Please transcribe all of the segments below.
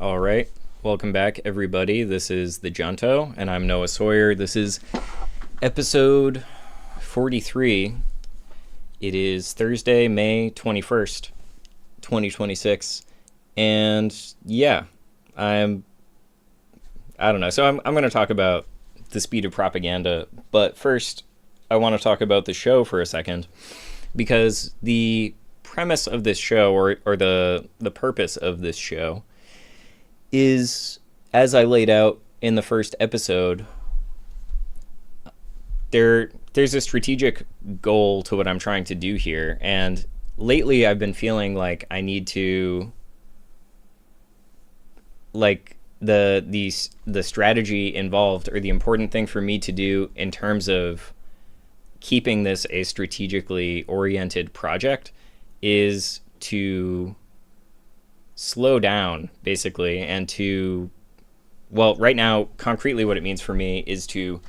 All right. Welcome back, everybody. This is the Junto, and I'm Noah Sawyer. This is episode 43. It is Thursday, May 21st, 2026. And yeah, I don't know. So I'm going to talk about the speed of propaganda. But first, I want to talk about the show for a second, because the premise of this show, or the purpose of this show, is, as I laid out in the first episode, there's a strategic goal to what I'm trying to do here. And lately I've been feeling like I need to, like, the strategy involved, or the important thing for me to do in terms of keeping this a strategically oriented project, is to slow down, basically, and to, well, right now, concretely what it means for me is to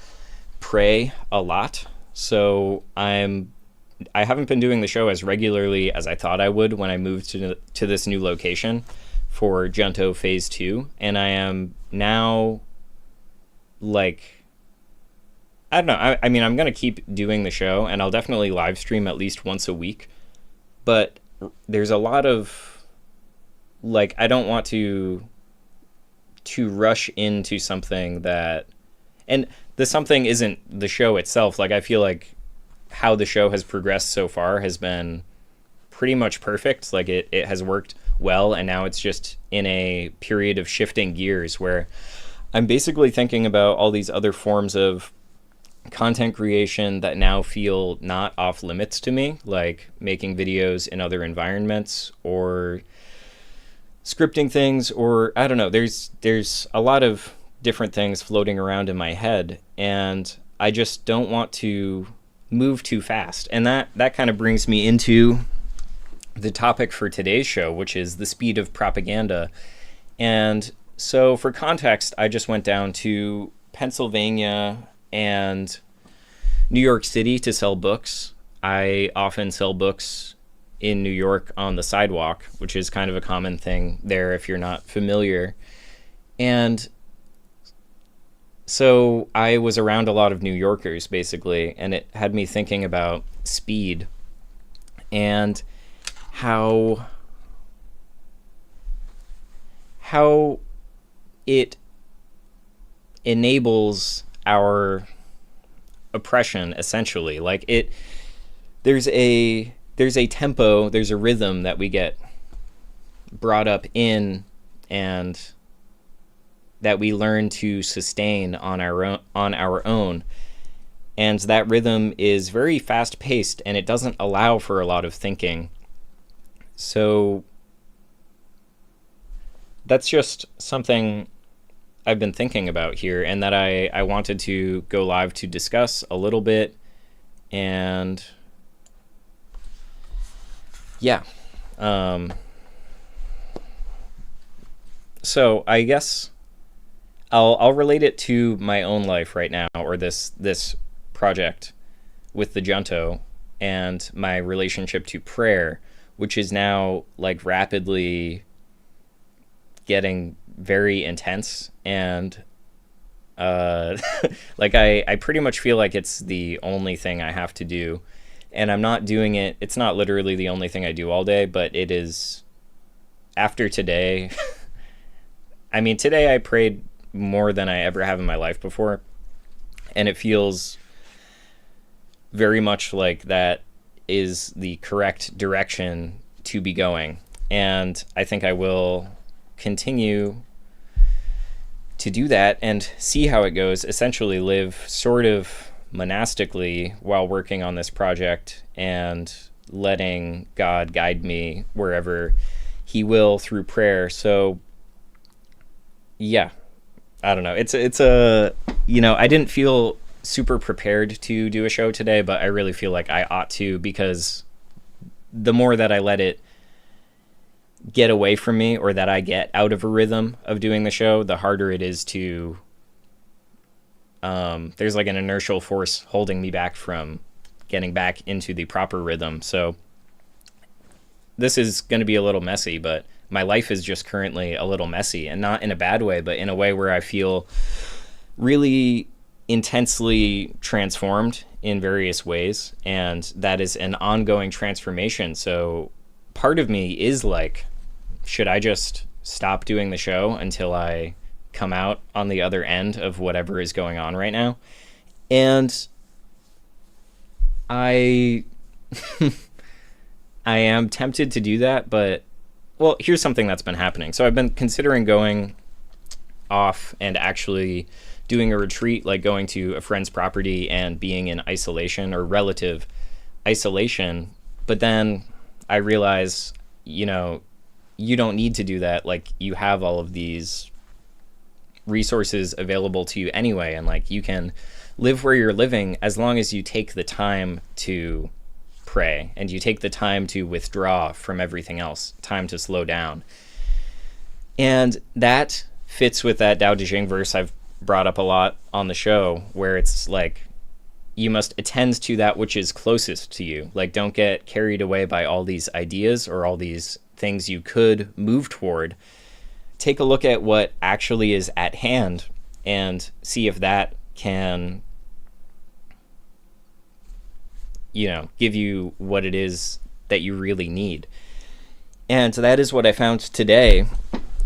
pray a lot. So I haven't been doing the show as regularly as I thought I would when I moved to this new location for Junto Phase 2, and I am now, like, I don't know, I mean, I'm going to keep doing the show, and I'll definitely live stream at least once a week, but there's a lot of, like, I don't want to rush into something that, and the something isn't the show itself. Like, I feel like how the show has progressed so far has been pretty much perfect. Like, it has worked well, and now it's just in a period of shifting gears where I'm basically thinking about all these other forms of content creation that now feel not off limits to me, like making videos in other environments, or scripting things, or I don't know, there's a lot of different things floating around in my head, and I just don't want to move too fast. And that kind of brings me into the topic for today's show, which is the speed of propaganda. And so, for context, I just went down to Pennsylvania and New York City to sell books. I often sell books in New York on the sidewalk, which is kind of a common thing there if you're not familiar. And so I was around a lot of New Yorkers, basically, and it had me thinking about speed and how it enables our oppression, essentially. Like, there's a tempo, there's a rhythm that we get brought up in, and that we learn to sustain on our own. And that rhythm is very fast paced, and it doesn't allow for a lot of thinking. So that's just something I've been thinking about here, and that I wanted to go live to discuss a little bit. And yeah. So I guess I'll relate it to my own life right now, or this project with the Junto, and my relationship to prayer, which is now, like, rapidly getting very intense. And like, I pretty much feel like it's the only thing I have to do. And I'm not doing it, it's not literally the only thing I do all day, but it is, after today. I mean, today I prayed more than I ever have in my life before, and it feels very much like that is the correct direction to be going. And I think I will continue to do that and see how it goes, essentially live sort of monastically while working on this project, and letting God guide me wherever he will through prayer. So yeah, I don't know. It's a, you know, I didn't feel super prepared to do a show today, but I really feel like I ought to, because the more that I let it get away from me, or that I get out of a rhythm of doing the show, the harder it is to, there's like an inertial force holding me back from getting back into the proper rhythm. So this is going to be a little messy, but my life is just currently a little messy, and not in a bad way, but in a way where I feel really intensely transformed in various ways. And that is an ongoing transformation. So part of me is like, should I just stop doing the show until I come out on the other end of whatever is going on right now? And I I am tempted to do that, but well, here's something that's been happening. So I've been considering going off and actually doing a retreat, like going to a friend's property and being in isolation or relative isolation. But then I realize, you don't need to do that. Like, you have all of these resources available to you anyway, and like, you can live where you're living as long as you take the time to pray and you take the time to withdraw from everything else, time to slow down. And that fits with that Tao Te Ching verse I've brought up a lot on the show, where it's like, you must attend to that which is closest to you. Like, don't get carried away by all these ideas or all these things you could move toward. Take a look at what actually is at hand and see if that can, give you what it is that you really need. And that is what I found today,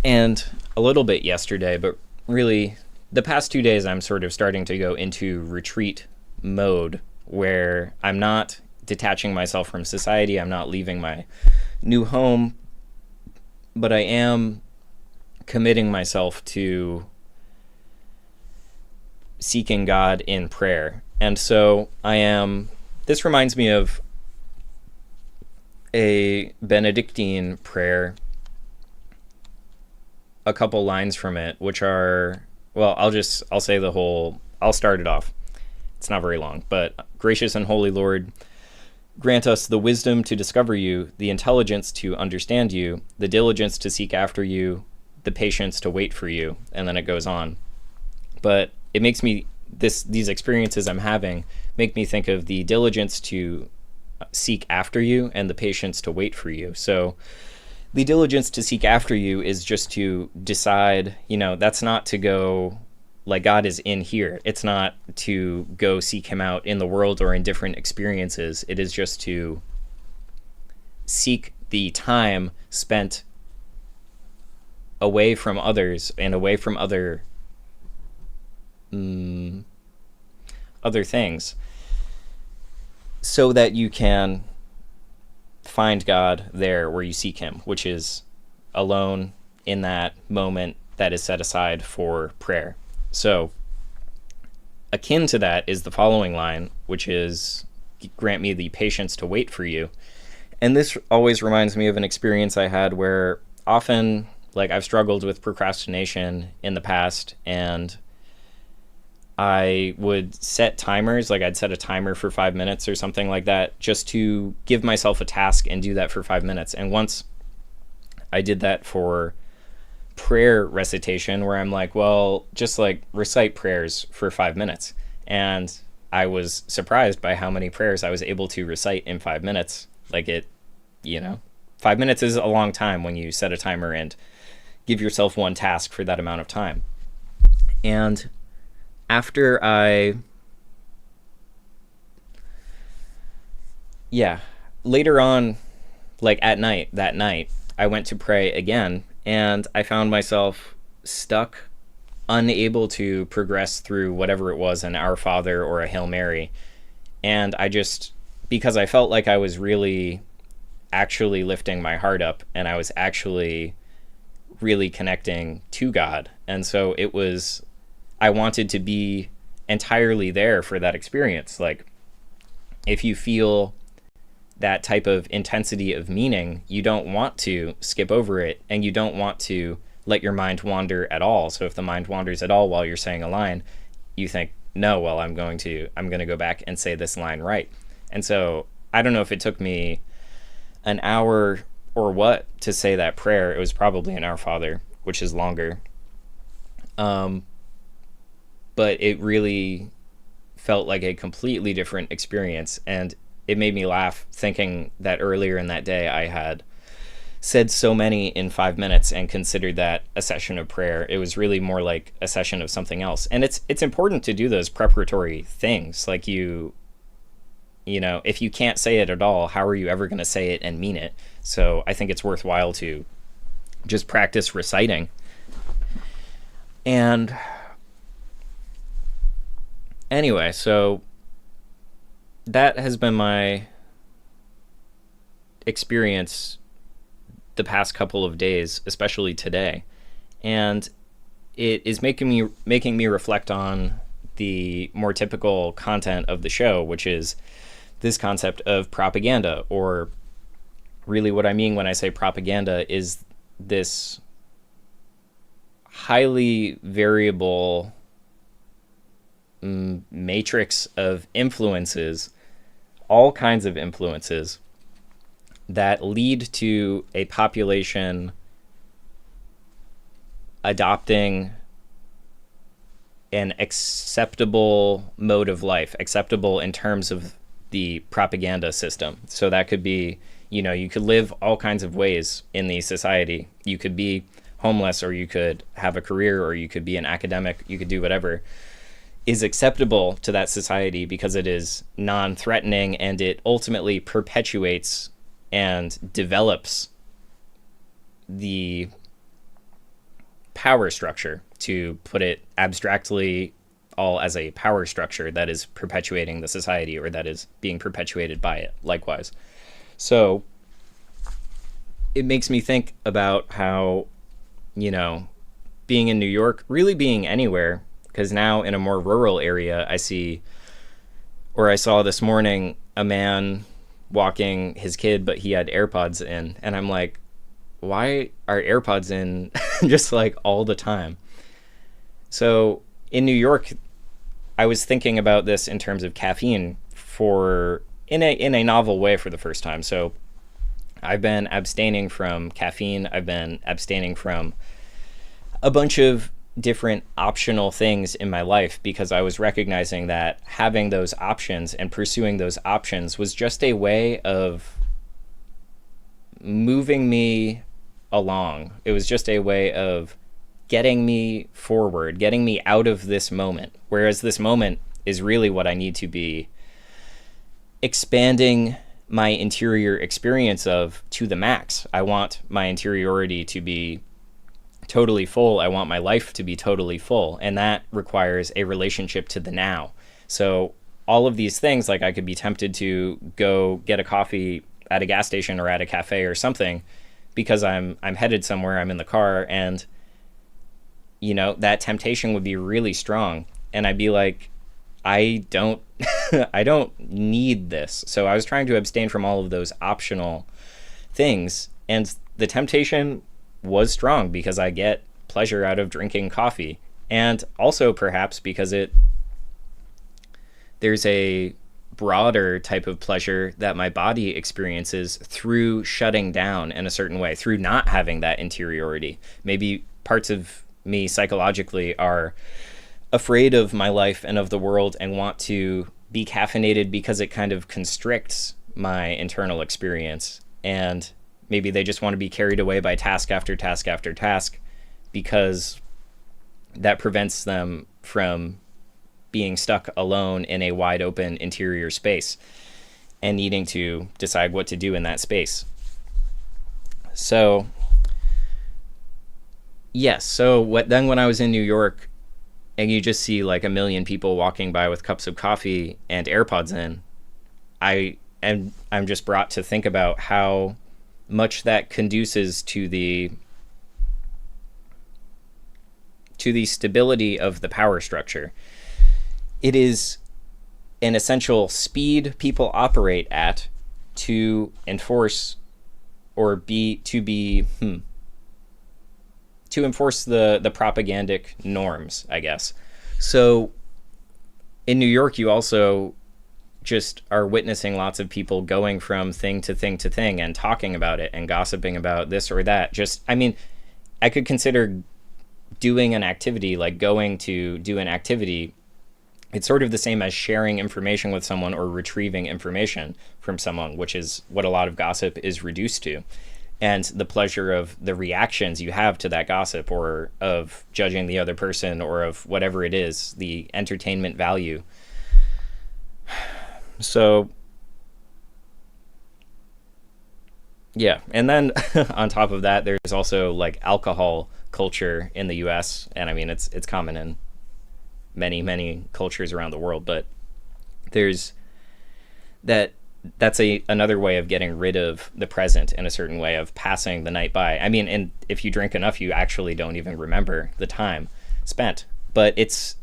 and a little bit yesterday, but really the past 2 days I'm sort of starting to go into retreat mode, where I'm not detaching myself from society, I'm not leaving my new home, but I am committing myself to seeking God in prayer. And so this reminds me of a Benedictine prayer, a couple lines from it, which are, well, I'll say I'll start it off. It's not very long, but gracious and holy Lord, grant us the wisdom to discover you, the intelligence to understand you, the diligence to seek after you, the patience to wait for you. And then it goes on. But it makes me, these experiences I'm having make me think of the diligence to seek after you and the patience to wait for you. So the diligence to seek after you is just to decide, that's not to go, like, God is in here. It's not to go seek him out in the world or in different experiences. It is just to seek the time spent away from others and away from other things, so that you can find God there where you seek him, which is alone in that moment that is set aside for prayer. So akin to that is the following line, which is, grant me the patience to wait for you. And this always reminds me of an experience I had where often, like, I've struggled with procrastination in the past, and I would set timers, like I'd set a timer for 5 minutes or something like that, just to give myself a task and do that for 5 minutes. And once I did that for prayer recitation, where I'm like, well, just like recite prayers for 5 minutes. And I was surprised by how many prayers I was able to recite in 5 minutes. Like, 5 minutes is a long time when you set a timer and give yourself one task for that amount of time. And after later on, like that night, I went to pray again, and I found myself stuck, unable to progress through whatever it was, an Our Father or a Hail Mary. And because I felt like I was really actually lifting my heart up, and I was actually really connecting to God. And so I wanted to be entirely there for that experience. Like, if you feel that type of intensity of meaning, you don't want to skip over it, and you don't want to let your mind wander at all. So if the mind wanders at all while you're saying a line, you think, no, well, I'm going to go back and say this line right. And so I don't know if it took me an hour or what to say that prayer. It was probably an Our Father, which is longer. But it really felt like a completely different experience, and it made me laugh thinking that earlier in that day I had said so many in 5 minutes and considered that a session of prayer. It was really more like a session of something else. And it's important to do those preparatory things. Like you know, if you can't say it at all, how are you ever going to say it and mean it? So I think it's worthwhile to just practice reciting. And anyway, so that has been my experience the past couple of days, especially today. And it is making me reflect on the more typical content of the show, which is this concept of propaganda, or really what I mean when I say propaganda is this highly variable matrix of influences, all kinds of influences that lead to a population adopting an acceptable mode of life, acceptable in terms of the propaganda system. So that could be, you know, you could live all kinds of ways in the society. You could be homeless, or you could have a career, or you could be an academic, you could do whatever is acceptable to that society because it is non-threatening, and it ultimately perpetuates and develops the power structure, to put it abstractly, all as a power structure that is perpetuating the society, or that is being perpetuated by it likewise. So it makes me think about how, you know, being in New York, really being anywhere, because now in a more rural area, I saw this morning a man walking his kid, but he had AirPods in, and I'm like, why are AirPods in just like all the time? So in New York, I was thinking about this in terms of caffeine in a novel way for the first time. So I've been abstaining from caffeine. I've been abstaining from a bunch of different optional things in my life, because I was recognizing that having those options and pursuing those options was just a way of moving me along. It was just a way of getting me forward, getting me out of this moment. Whereas this moment is really what I need to be expanding my interior experience of to the max. I want my interiority to be totally full. I want my life to be totally full. And that requires a relationship to the now. So all of these things, like I could be tempted to go get a coffee at a gas station or at a cafe or something because I'm headed somewhere, I'm in the car, and you know, that temptation would be really strong. And I'd be like, I don't I don't need this. So I was trying to abstain from all of those optional things, and the temptation was strong because I get pleasure out of drinking coffee, and also perhaps because there's a broader type of pleasure that my body experiences through shutting down in a certain way, through not having that interiority. Maybe parts of me psychologically are afraid of my life and of the world and want to be caffeinated because it kind of constricts my internal experience, and maybe they just want to be carried away by task after task after task because that prevents them from being stuck alone in a wide open interior space and needing to decide what to do in that space. So yes, so when I was in New York and you just see like a million people walking by with cups of coffee and AirPods in, I'm just brought to think about how much that conduces to the stability of the power structure. It is an essential speed people operate at to enforce or to enforce the propagandic norms, I guess. So in New York, you also just are witnessing lots of people going from thing to thing to thing and talking about it and gossiping about this or that. I could consider doing an activity, like going to do an activity. It's sort of the same as sharing information with someone or retrieving information from someone, which is what a lot of gossip is reduced to. and the pleasure of the reactions you have to that gossip, or of judging the other person, or of whatever it is, the entertainment value. So yeah, and then on top of that, there's also like alcohol culture in the US, and I mean it's common in many cultures around the world, but there's that that's a another way of getting rid of the present, in a certain way of passing the night by. I mean, and if you drink enough, you actually don't even remember the time spent. But it's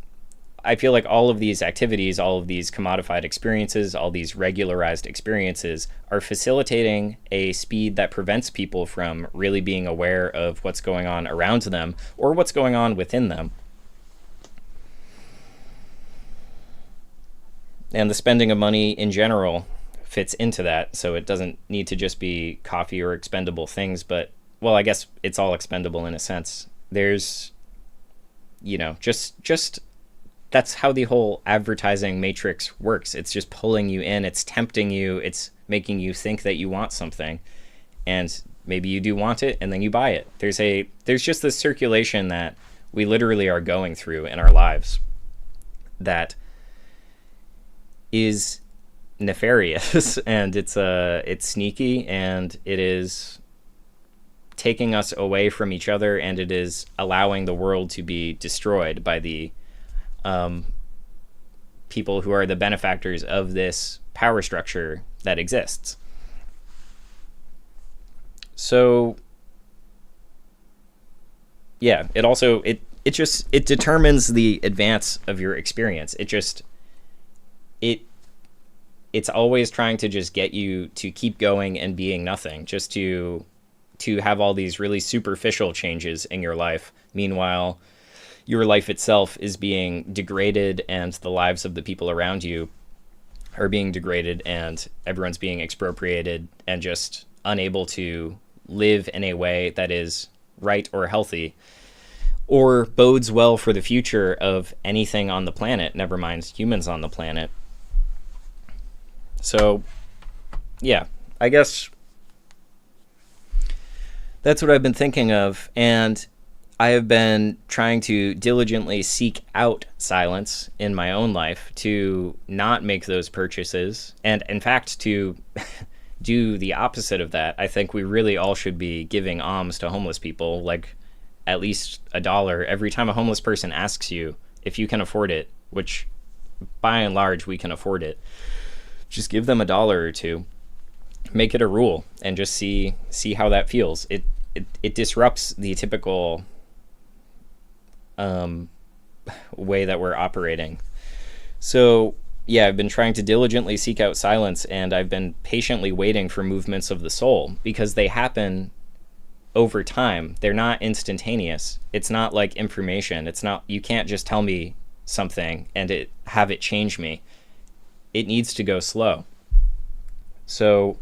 I feel like all of these activities, all of these commodified experiences, all these regularized experiences are facilitating a speed that prevents people from really being aware of what's going on around them or what's going on within them. And the spending of money in general fits into that, so it doesn't need to just be coffee or expendable things, but, well, I guess it's all expendable in a sense. There's, just that's how the whole advertising matrix works. It's just pulling you in, it's tempting you, it's making you think that you want something, and maybe you do want it, and then you buy it. There's just this circulation that we literally are going through in our lives that is nefarious, and it's sneaky, and it is taking us away from each other, and it is allowing the world to be destroyed by the people who are the benefactors of this power structure that exists. So yeah, it also it determines the advance of your experience. It's always trying to just get you to keep going and being nothing, just to have all these really superficial changes in your life. Meanwhile, your life itself is being degraded, and the lives of the people around you are being degraded, and everyone's being expropriated and just unable to live in a way that is right or healthy or bodes well for the future of anything on the planet, never mind humans on the planet. So, yeah, I guess that's what I've been thinking of, and I have been trying to diligently seek out silence in my own life to not make those purchases, and in fact to do the opposite of that. I think we really all should be giving alms to homeless people, like at least $1 every time a homeless person asks you if you can afford it, which by and large we can afford it. Just give them $1 or two, make it a rule, and just see how that feels. It disrupts the typical way that we're operating. So yeah, I've been trying to diligently seek out silence, and I've been patiently waiting for movements of the soul, because they happen over time. They're not instantaneous. It's not like information. It's not, you can't just tell me something and have it change me. It needs to go slow. So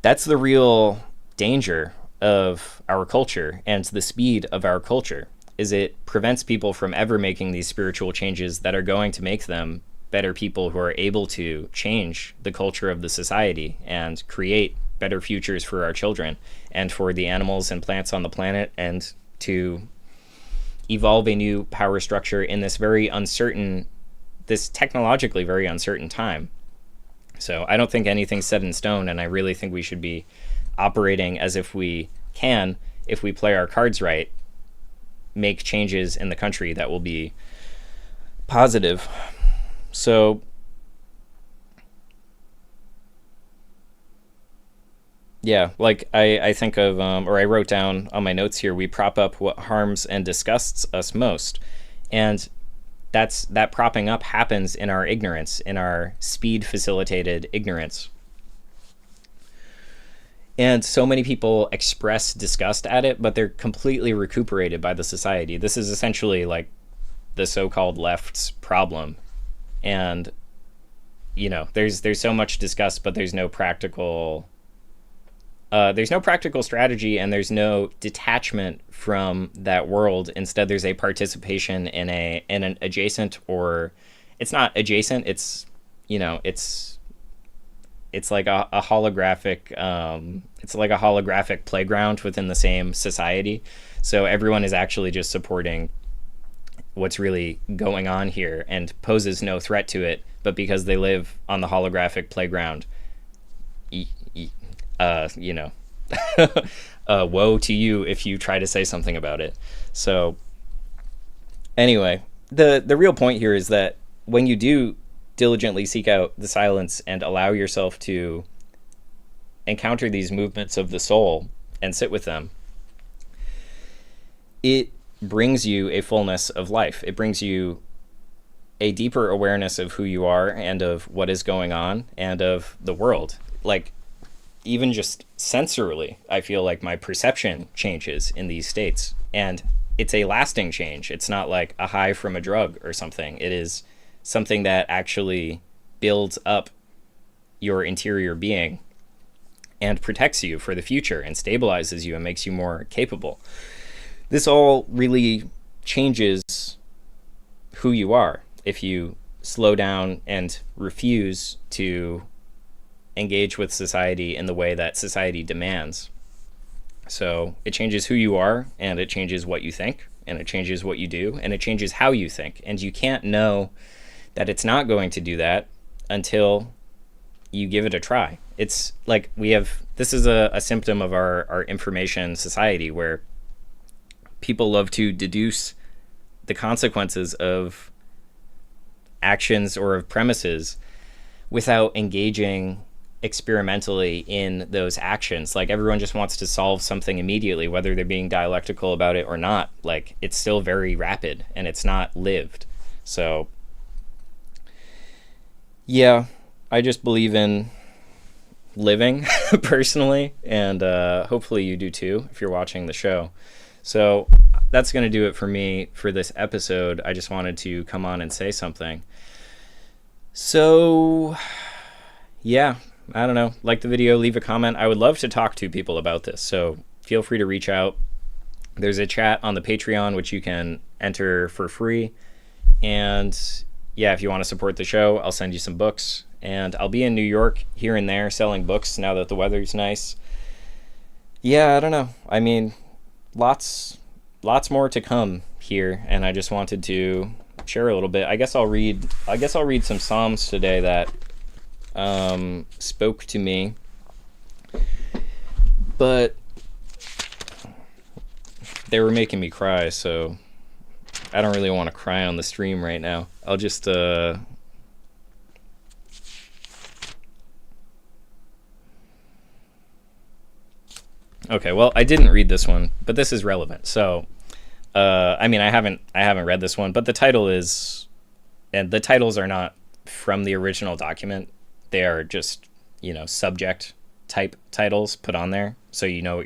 that's the real danger of our culture and the speed of our culture, is it prevents people from ever making these spiritual changes that are going to make them better people who are able to change the culture of the society and create better futures for our children and for the animals and plants on the planet, and to evolve a new power structure in this this technologically very uncertain time. So I don't think anything's set in stone, and I really think we should be operating as if we can, if we play our cards right, make changes in the country that will be positive. So yeah, like I think of, or I wrote down on my notes here, we prop up what harms and disgusts us most. And that propping up happens in our ignorance, in our speed-facilitated ignorance. And so many people express disgust at it, but they're completely recuperated by the society. This is essentially like the so-called left's problem. And, there's so much disgust, but there's no practical strategy, and there's no detachment from that world. Instead, there's a participation in an adjacent, or it's not adjacent, it's it's like a holographic it's like a holographic playground within the same society. So everyone is actually just supporting what's really going on here and poses no threat to it, but because they live on the holographic playground, you know, woe to you if you try to say something about it. So anyway, the real point here is that when you do diligently seek out the silence and allow yourself to encounter these movements of the soul and sit with them, it brings you a fullness of life. It brings you a deeper awareness of who you are and of what is going on and of the world. Like, even just sensorily, I feel like my perception changes in these states. And it's a lasting change. It's not like a high from a drug or something. It is something that actually builds up your interior being and protects you for the future and stabilizes you and makes you more capable. This all really changes who you are if you slow down and refuse to engage with society in the way that society demands. So it changes who you are, and it changes what you think, and it changes what you do, and it changes how you think. And you can't know that it's not going to do that until you give it a try. It's like this is a symptom of our information society, where people love to deduce the consequences of actions or of premises without engaging experimentally in those actions. Like, everyone just wants to solve something immediately, whether they're being dialectical about it or not. Like, it's still very rapid and it's not lived. So yeah, I just believe in living personally, and hopefully you do too if you're watching the show. So that's going to do it for me for this episode. I just wanted to come on and say something. So yeah, I don't know. Like the video, leave a comment. I would love to talk to people about this, so feel free to reach out. There's a chat on the Patreon, which you can enter for free. And yeah, if you want to support the show, I'll send you some books. And I'll be in New York here and there selling books now that the weather's nice. Yeah, I don't know. I mean, lots more to come here, and I just wanted to share a little bit. I guess I'll read some Psalms today that spoke to me, but they were making me cry, so I don't really want to cry on the stream right now. I'll just okay, well, I didn't read this one, but this is relevant. So I mean, I haven't read this one, but the title is, and the titles are not from the original document. They are just, subject type titles put on there, so you know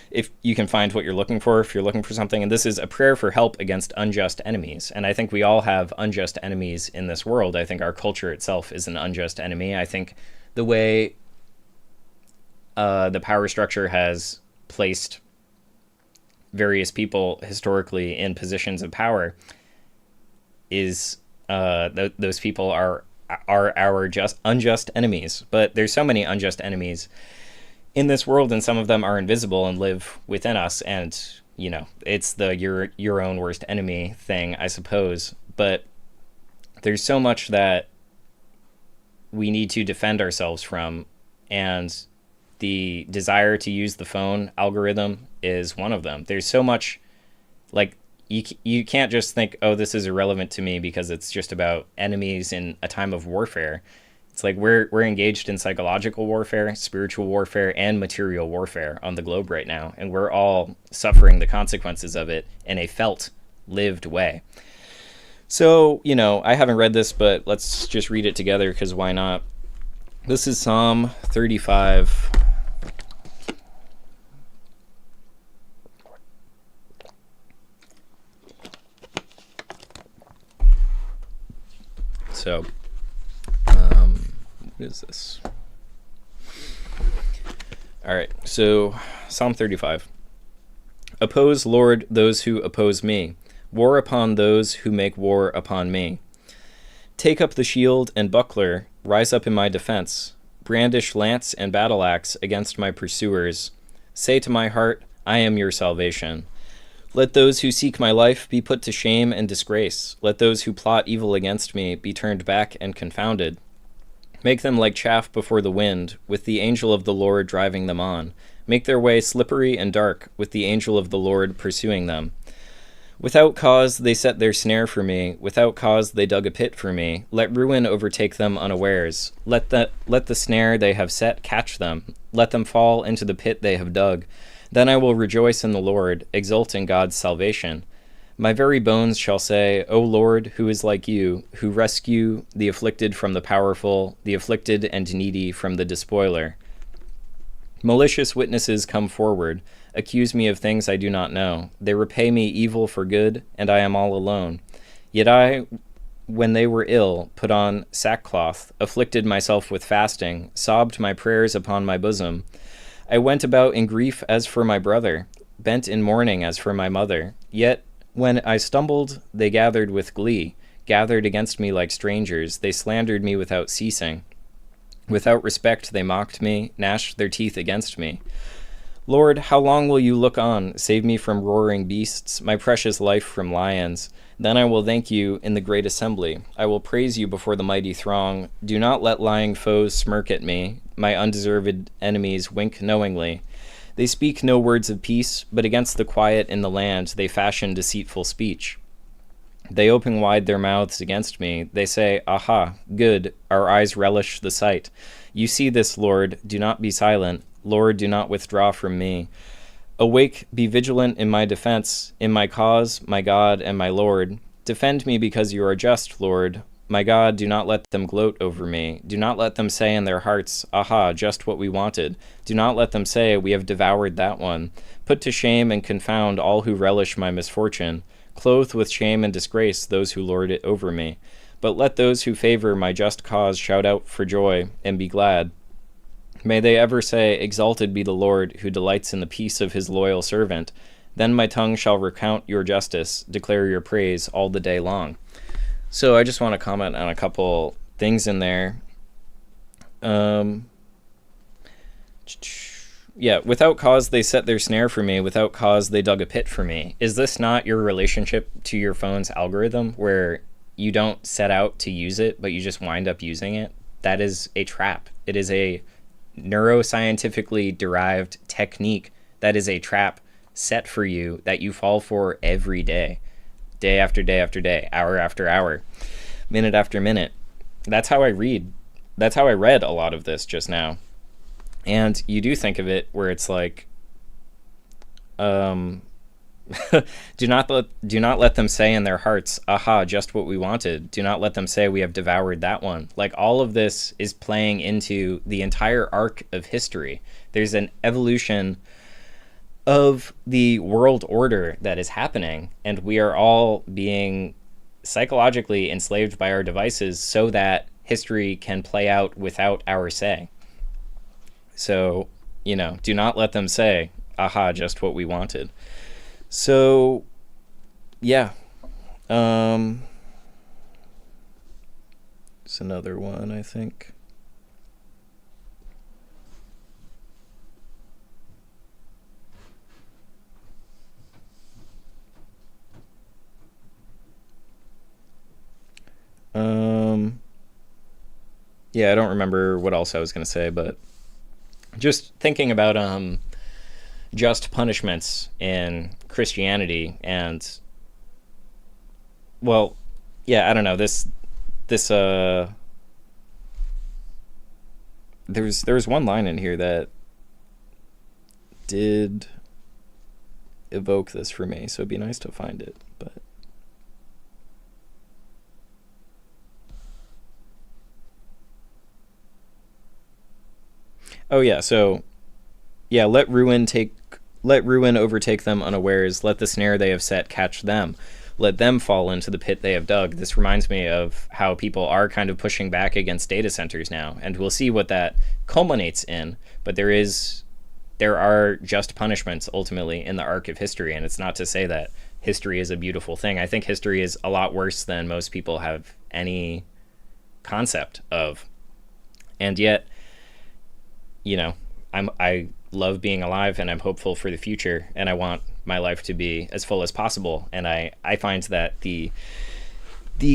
if you can find what you're looking for, if you're looking for something. And this is a prayer for help against unjust enemies. And I think we all have unjust enemies in this world. I think our culture itself is an unjust enemy. I think the way the power structure has placed various people historically in positions of power is those people are our unjust enemies. But there's so many unjust enemies in this world, and some of them are invisible and live within us. And it's the your own worst enemy thing, I suppose. But there's so much that we need to defend ourselves from, and the desire to use the phone algorithm is one of them. There's so much, like, you can't just think, oh, this is irrelevant to me because it's just about enemies in a time of warfare. It's like we're engaged in psychological warfare, spiritual warfare, and material warfare on the globe right now, and we're all suffering the consequences of it in a felt, lived way. So, I haven't read this, but let's just read it together, because why not? This is Psalm 35. So, what is this? All right, so Psalm 35. Oppose, Lord, those who oppose me. War upon those who make war upon me. Take up the shield and buckler, rise up in my defense. brandish lance and battle axe against my pursuers. Say to my heart, I am your salvation. Let those who seek my life be put to shame and disgrace. Let those who plot evil against me be turned back and confounded. Make them like chaff before the wind, with the angel of the Lord driving them on. Make their way slippery and dark, with the angel of the Lord pursuing them. Without cause they set their snare for me. Without cause they dug a pit for me. Let ruin overtake them unawares. Let the snare they have set catch them. Let them fall into the pit they have dug. Then I will rejoice in the Lord, exult in God's salvation. My very bones shall say, O Lord, who is like you, who rescue the afflicted from the powerful, the afflicted and needy from the despoiler. Malicious witnesses come forward, accuse me of things I do not know. They repay me evil for good, and I am all alone. Yet I, when they were ill, put on sackcloth, afflicted myself with fasting, sobbed my prayers upon my bosom. I went about in grief as for my brother, bent in mourning as for my mother. Yet when I stumbled, they gathered with glee, gathered against me like strangers. They slandered me without ceasing. Without respect they mocked me, gnashed their teeth against me. Lord, how long will you look on? Save me from roaring beasts, my precious life from lions. Then I will thank you in the great assembly. I will praise you before the mighty throng. Do not let lying foes smirk at me. My undeserved enemies wink knowingly. They speak no words of peace, but against the quiet in the land they fashion deceitful speech. They open wide their mouths against me. They say, Aha, good, our eyes relish the sight. You see this, Lord, do not be silent. Lord, do not withdraw from me. Awake, be vigilant in my defense, in my cause, my God and my Lord. Defend me because you are just, Lord. My God, do not let them gloat over me. Do not let them say in their hearts, Aha, just what we wanted. Do not let them say, We have devoured that one. Put to shame and confound all who relish my misfortune. Clothe with shame and disgrace those who lord it over me. But let those who favor my just cause shout out for joy and be glad. May they ever say, Exalted be the Lord, who delights in the peace of his loyal servant. Then my tongue shall recount your justice, declare your praise all the day long. So I just want to comment on a couple things in there. Yeah, without cause they set their snare for me. Without cause they dug a pit for me. Is this not your relationship to your phone's algorithm, where you don't set out to use it, but you just wind up using it? That is a trap. It is a neuroscientifically derived technique that is a trap set for you that you fall for every day. Day after day after day, hour after hour, minute after minute. That's how I read. That's how I read a lot of this just now. And you do think of it where it's like, do not let them say in their hearts, Aha, just what we wanted. Do not let them say we have devoured that one. Like, all of this is playing into the entire arc of history. There's an evolution of the world order that is happening, and we are all being psychologically enslaved by our devices so that history can play out without our say. So, do not let them say, Aha, just what we wanted. So, yeah. It's another one, I think. Yeah, I don't remember what else I was going to say, but just thinking about just punishments in Christianity, and well, yeah, I don't know, this there's one line in here that did evoke this for me, so it'd be nice to find it, but oh yeah, so yeah, let ruin overtake them unawares, let the snare they have set catch them, let them fall into the pit they have dug. This reminds me of how people are kind of pushing back against data centers now, and we'll see what that culminates in, but there are just punishments ultimately in the arc of history, and it's not to say that history is a beautiful thing. I think history is a lot worse than most people have any concept of, and yet you know, I love being alive, and I'm hopeful for the future, and I want my life to be as full as possible. And I find that the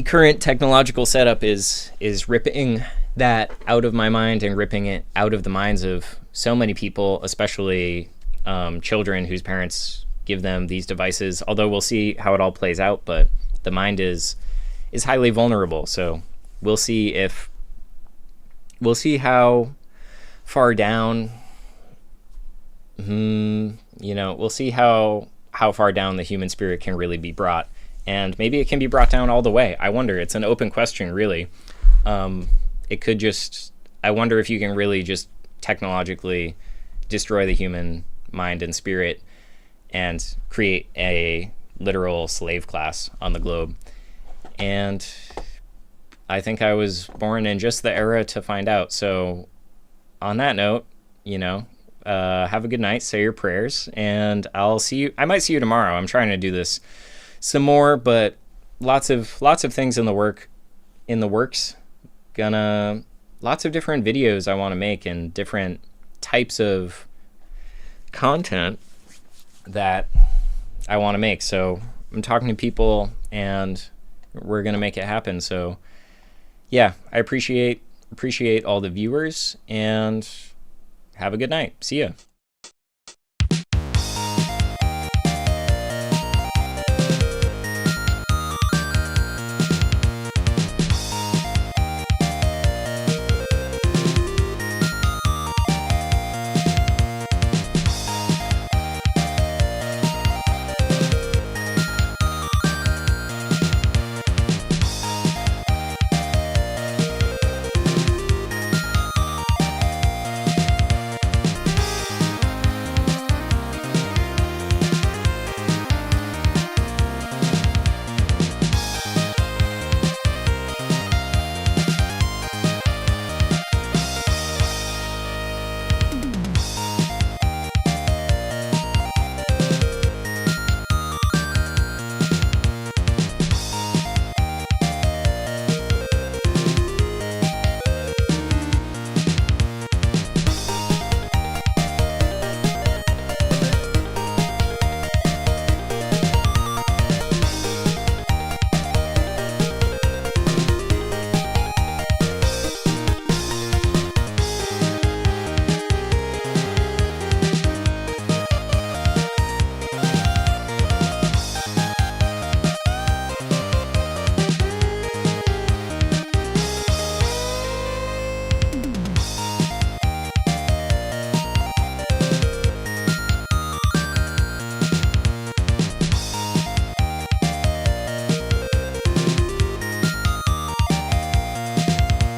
current technological setup is ripping that out of my mind and ripping it out of the minds of so many people, especially children whose parents give them these devices. Although we'll see how it all plays out, but the mind is highly vulnerable. So we'll see how far down. We'll see how far down the human spirit can really be brought, and maybe it can be brought down all the way. I wonder. It's an open question, really. It could just. I wonder if you can really just technologically destroy the human mind and spirit and create a literal slave class on the globe. And I think I was born in just the era to find out. So on that note, have a good night, say your prayers, and I'll see you. I might see you tomorrow. I'm trying to do this some more, but lots of things in the works. Lots of different videos I want to make, and different types of content that I want to make. So I'm talking to people, and we're gonna make it happen. So yeah, I appreciate all the viewers, and have a good night. See ya.